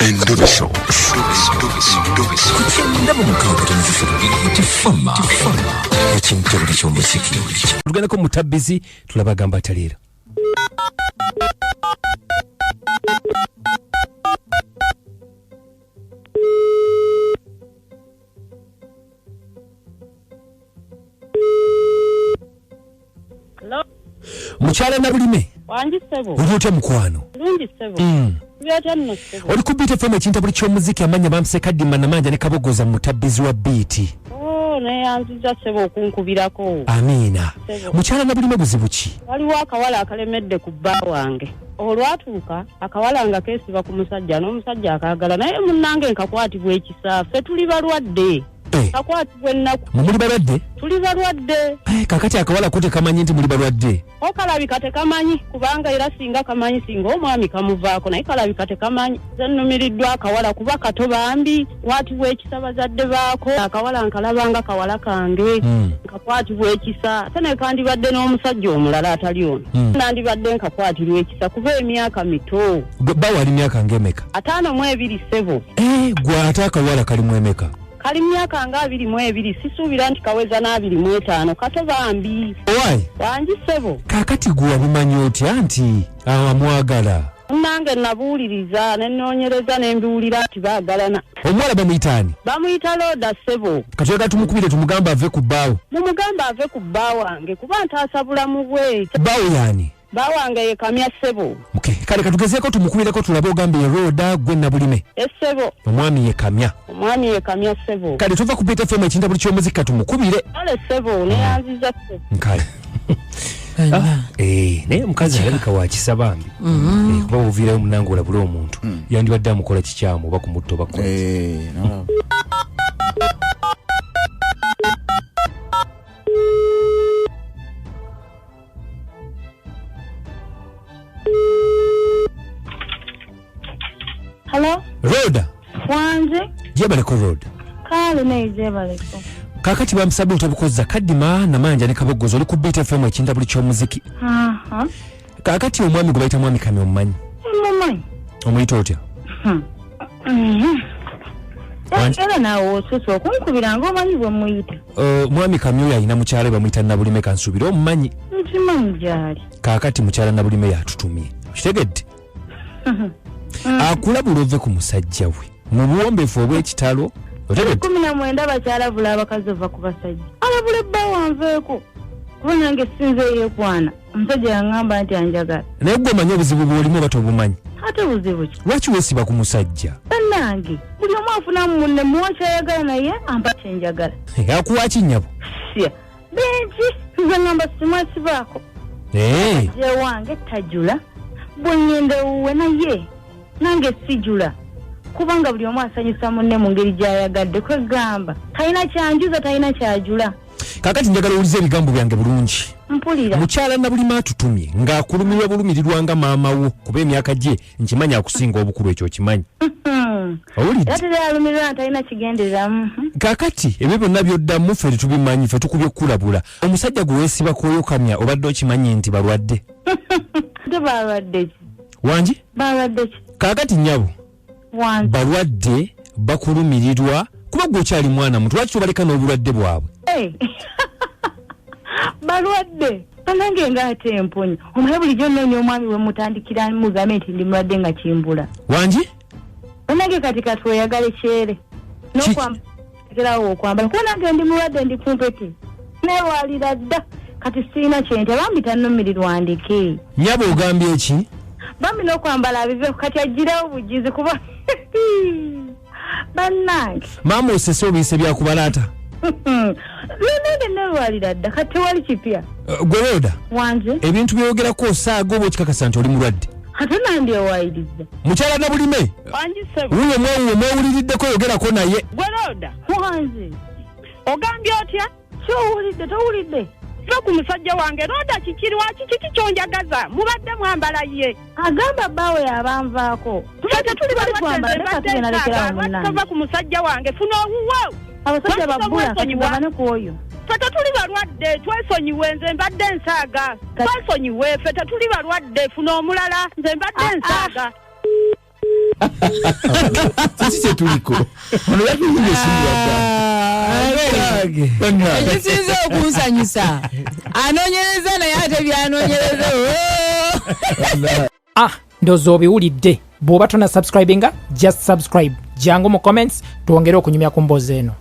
Endobeso. Kutenda mu mukaaga tifama. Ekintu eky'omuziki. Tugenda ko mutabbizi tulabagamba ataliira. Hello. Mukyala Nabulime. Wanji sebo. Uluute mukwano. Lungi sebo. Byatano sebo. Oli ku Beat FM ekintabuli ky'omuziki amanya bamseka Dimma Namanja ne Kabogoza mutabbizi wa Beat. Ne yanziza sebo okunkubirako. Amiina. Mukyala Nabulime buzibu ki? Waliwo akawala akalemedde ku bba wange. Olwatuuka akawala nga keesiba ku musajja n'omusajja akaagala naye munnange nkakwatibwa ekisa ffe tuli balwadde. Kakwatibwa ennaku. Muli balwadde? Tuli balwadde. Kakati akawala ko tekamanyi nti muli balwadde. Okalabika tekamanyi kubanga era singa kamanyi singa omwami kamuvaako naye kalabika tekamanyi. Nze nnumiriddwa akawala kuba kato bambi kwatibwa ekisa bazadde baako. Akawala nkalabanga kawala kange. Nkakwatibwa ekisa. Ate ne kandibadde n'omusajja omulala atali ono. Nandibadde nkakwatirwa ekisa kuba emyaka mito. Bawo ali myaka ng'emeka? 527. Gwe ate akawala kali mu emeka? Kali myaka nga 22 sisuubira nti kaweza na 25 kato bambi. Owaayi? Wanji sebo. Kakati gwe wabimanyi otya nti amwagala? Nange nabuuliriza ne nnoonyereza ne mbiwulira nti baagalana. Omuwala bamuyita ani? Bamuyita Loda sebo. Kati tumukubire tumugamba ave ku bbaawo. Mumugamba ave ku bba wange kuba ntaasa bulamu bwe. Bbaawo yaani? Bba wange ye Kamya sebo. Okay, kale katugezeeko tumukubireko tulabe ogambe Loda gwe Nabulime. Sebo. Omwami ye Kamya. Omwami ye Kamya sebo. Kale tuva ku Beat FM ekintabuli ky'omuziki tumukubire. Ale sebo ne yanziza sebo. Nkale. Naye mukazi alabika wa kisa bambi. Kuba obuviirayo munange olabula omuntu. Yandibadde amukola kikyamu oba kumutta oba kukola. Hello? Roda. Wanje? Jebaleko Roda. Kale ne jebaleko. Kakati bamusabye otabukoza Kadima Namanja ne Kabogoza oli ku Beat FM ekintabuli ky'omuziki. Kakati omwami gwe bayita mwami Kamya omumanyi? Mumanyi. Omuyita otya? Era nawe osusa okunkubira ng'omanyi bwe muyita. Mwami Kamya oyo alina mukyala we bamuyita Nabulime kansuubira omumanyi. Nkimanyi gyali. Kakati mukyala Nabulime yatutumye. Kitegedde? Akulabula ove ku musajja we. Mu buwombeefu obw'ekitalo. 19 bakyala bula abakazi ova ku basajja. Alabula bba wanveeko. Kuba nange sinze yeekwana. Omusajja yaŋŋamba nti anjagala. Naye gwe omanyi obuzibu bw'olimu oba tobumanyi? Ate buzibu ki? Lwaki weesiba ku musajja? Bannange buli omu afunamu munne muwa kyayagala naye ampa kyenjagala. Akuwa kinnyabo? Sya benki nze ŋŋamba simwesibaako. Je wange tajula bwe ngenda ewuwe naye nange sijula kubanga buli omu asanyusa munne mu ngeri gy'ayagadde kwegamba talina kyanjuza talina kyajula. Kakati njagala owulize ebigambo byange bulungi. Mpulira. Mukyala Nabulime atutumye ng'akulumirwa bulumirirwa nga maama wo kuba emyaka gye nkimanyi akusinga obukulu ekyo kimanyi. Owulidde? Ate yalumirwa talina kigenderera. Kakati ebyo byonna byoddamu ffe tetubimanyi ffe tukubye kulabula. Omusajja gwe weesibako oyo Kamya obadde okimanyi nti balwadde? Ate balwadde ki? Wanji? Balwadde ki? Kakati nnyabo. Wanji. Balwadde bakulumirirwa kuba gwe okyali mwana muto lwaki tobaleka n'obulwadde bwabwe? Balwadde nange ng'ate emponya omaye bulijjo nnoonya omwami we mutandikira mugambe nti ndi mulwadde nga kimbula. Wanji? Nange kati oyagala ekyere n'okwambalawo okwambala kuba nange ndi mulwadde ndi kumpeti neewalira dda kati sirina kyente bambi tannumirirwa ndeke. Nyaba ogambye eki? Bambi n'okwambala abive kati agirewo bugizi kuba bannange. Maama osese obiyise byakubalaata? Nange neewalira dda kati tewali kipya. Gwe Roda? Wanje? Ebintu byogerako osaaga oba okikakasa nti oli mulwadde? Ate nandyewayiriza. Mukyala Nabulime? Wanji sebo. Wuyo mwewuliriddeko yogerako naye. Gwe Roda? Wanje? Ogambye otya? Kyowulidde towulidde? Ffe ku musajja wange Roda kiki kyonjagaza mubadde mwambala ye. Agamba bbaawe yabanvaako. Ffe tuli balwadde leka tugenda lekerawo munnange. Tova ku musajja wange funa owuwo. Abasajja babbula katugabane ku oyo. Ffe tetuli balwadde twesonyiwe nze mbadde nsaaga. Twesonyiwe ffe tetuli balwadde funa omulala nze mbadde nsaaga. Sisi tuliko. Ono yake yule singa. Ekisinze okunsanyusa. Anoonyereza naye ate byanoonyereza. Ndozo obiwulidde. Bw'oba tonna subscribinga, just subscribe. Jangu mu comments tuongere okunyumya ku mboozi eno.